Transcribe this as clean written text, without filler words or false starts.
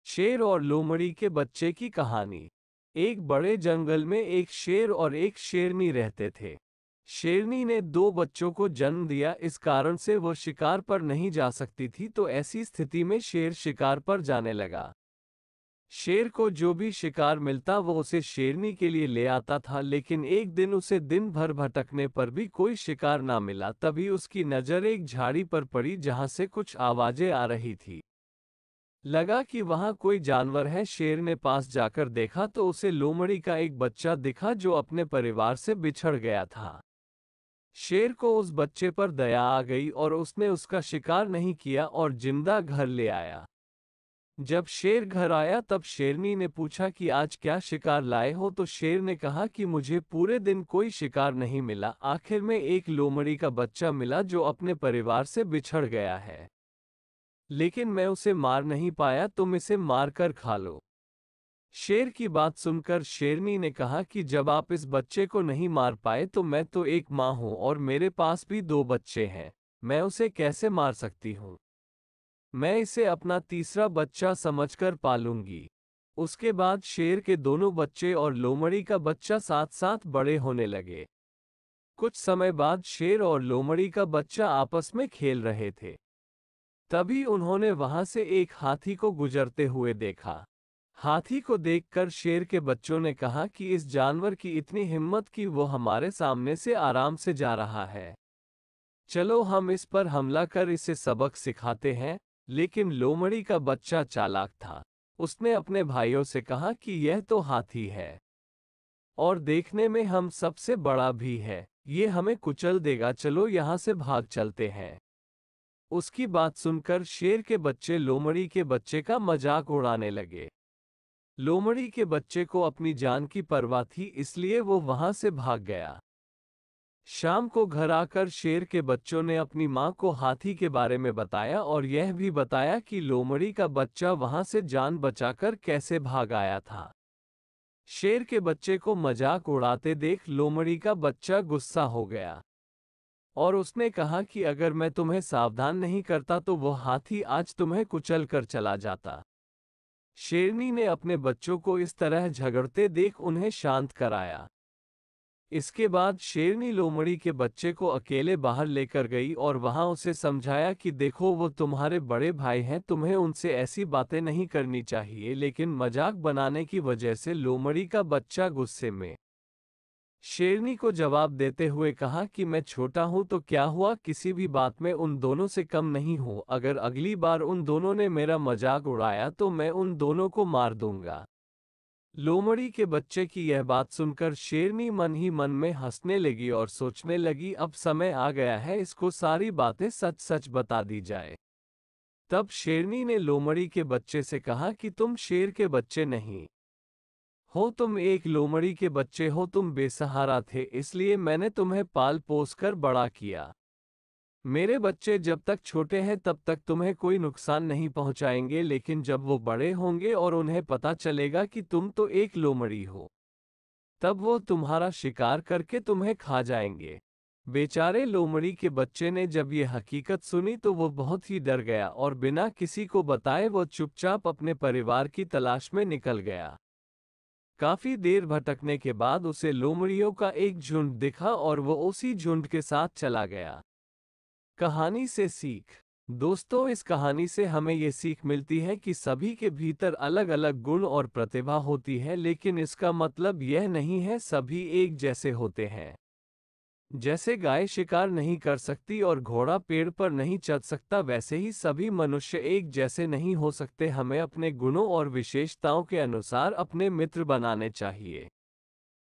शेर और लोमड़ी के बच्चे की कहानी। एक बड़े जंगल में एक शेर और एक शेरनी रहते थे। शेरनी ने दो बच्चों को जन्म दिया, इस कारण से वो शिकार पर नहीं जा सकती थी, तो ऐसी स्थिति में शेर शिकार पर जाने लगा। शेर को जो भी शिकार मिलता वो उसे शेरनी के लिए ले आता था, लेकिन एक दिन उसे दिन भर भटकने पर भी कोई शिकार ना मिला। तभी उसकी नज़र एक झाड़ी पर पड़ी जहां से कुछ आवाजें आ रही थी। लगा कि वहां कोई जानवर है। शेर ने पास जाकर देखा तो उसे लोमड़ी का एक बच्चा दिखा जो अपने परिवार से बिछड़ गया था। शेर को उस बच्चे पर दया आ गई और उसने उसका शिकार नहीं किया और जिंदा घर ले आया। जब शेर घर आया तब शेरनी ने पूछा कि आज क्या शिकार लाए हो, तो शेर ने कहा कि मुझे पूरे दिन कोई शिकार नहीं मिला, आखिर में एक लोमड़ी का बच्चा मिला जो अपने परिवार से बिछड़ गया है, लेकिन मैं उसे मार नहीं पाया, तुम इसे मार कर खा लो। शेर की बात सुनकर शेरनी ने कहा कि जब आप इस बच्चे को नहीं मार पाए तो मैं तो एक माँ हूँ और मेरे पास भी दो बच्चे हैं, मैं उसे कैसे मार सकती हूँ। मैं इसे अपना तीसरा बच्चा समझकर पालूंगी। उसके बाद शेर के दोनों बच्चे और लोमड़ी का बच्चा साथ साथ बड़े होने लगे। कुछ समय बाद शेर और लोमड़ी का बच्चा आपस में खेल रहे थे। तभी उन्होंने वहां से एक हाथी को गुजरते हुए देखा। हाथी को देखकर शेर के बच्चों ने कहा कि इस जानवर की इतनी हिम्मत कि वो हमारे सामने से आराम से जा रहा है, चलो हम इस पर हमला कर इसे सबक सिखाते हैं। लेकिन लोमड़ी का बच्चा चालाक था। उसने अपने भाइयों से कहा कि यह तो हाथी है और देखने में हम सबसे बड़ा भी है, ये हमें कुचल देगा, चलो यहाँ से भाग चलते हैं। उसकी बात सुनकर शेर के बच्चे लोमड़ी के बच्चे का मजाक उड़ाने लगे। लोमड़ी के बच्चे को अपनी जान की परवाह थी, इसलिए वो वहां से भाग गया। शाम को घर आकर शेर के बच्चों ने अपनी माँ को हाथी के बारे में बताया और यह भी बताया कि लोमड़ी का बच्चा वहां से जान बचाकर कैसे भाग आया था। शेर के बच्चे को मजाक उड़ाते देख लोमड़ी का बच्चा गुस्सा हो गया और उसने कहा कि अगर मैं तुम्हें सावधान नहीं करता तो वो हाथी आज तुम्हें कुचल कर चला जाता। शेरनी ने अपने बच्चों को इस तरह झगड़ते देख उन्हें शांत कराया। इसके बाद शेरनी लोमड़ी के बच्चे को अकेले बाहर लेकर गई और वहां उसे समझाया कि देखो वो तुम्हारे बड़े भाई हैं, तुम्हें उनसे ऐसी बातें नहीं करनी चाहिए। लेकिन मजाक बनाने की वजह से लोमड़ी का बच्चा गुस्से में शेरनी को जवाब देते हुए कहा कि मैं छोटा हूं तो क्या हुआ, किसी भी बात में उन दोनों से कम नहीं हूं, अगर अगली बार उन दोनों ने मेरा मजाक उड़ाया तो मैं उन दोनों को मार दूंगा। लोमड़ी के बच्चे की यह बात सुनकर शेरनी मन ही मन में हंसने लगी और सोचने लगी अब समय आ गया है इसको सारी बातें सच सच बता दी जाए। तब शेरनी ने लोमड़ी के बच्चे से कहा कि तुम शेर के बच्चे नहीं हो, तुम एक लोमड़ी के बच्चे हो, तुम बेसहारा थे इसलिए मैंने तुम्हें पाल पोस कर बड़ा किया। मेरे बच्चे जब तक छोटे हैं तब तक तुम्हें कोई नुकसान नहीं पहुंचाएंगे, लेकिन जब वो बड़े होंगे और उन्हें पता चलेगा कि तुम तो एक लोमड़ी हो, तब वो तुम्हारा शिकार करके तुम्हें खा जाएंगे। बेचारे लोमड़ी के बच्चे ने जब ये हकीकत सुनी तो वो बहुत ही डर गया और बिना किसी को बताए वो चुपचाप अपने परिवार की तलाश में निकल गया। काफी देर भटकने के बाद उसे लोमड़ियों का एक झुंड दिखा और वो उसी झुंड के साथ चला गया। कहानी से सीख। दोस्तों, इस कहानी से हमें ये सीख मिलती है कि सभी के भीतर अलग अलग गुण और प्रतिभा होती है, लेकिन इसका मतलब यह नहीं है सभी एक जैसे होते हैं। जैसे गाय शिकार नहीं कर सकती और घोड़ा पेड़ पर नहीं चढ़ सकता, वैसे ही सभी मनुष्य एक जैसे नहीं हो सकते। हमें अपने गुणों और विशेषताओं के अनुसार अपने मित्र बनाने चाहिए।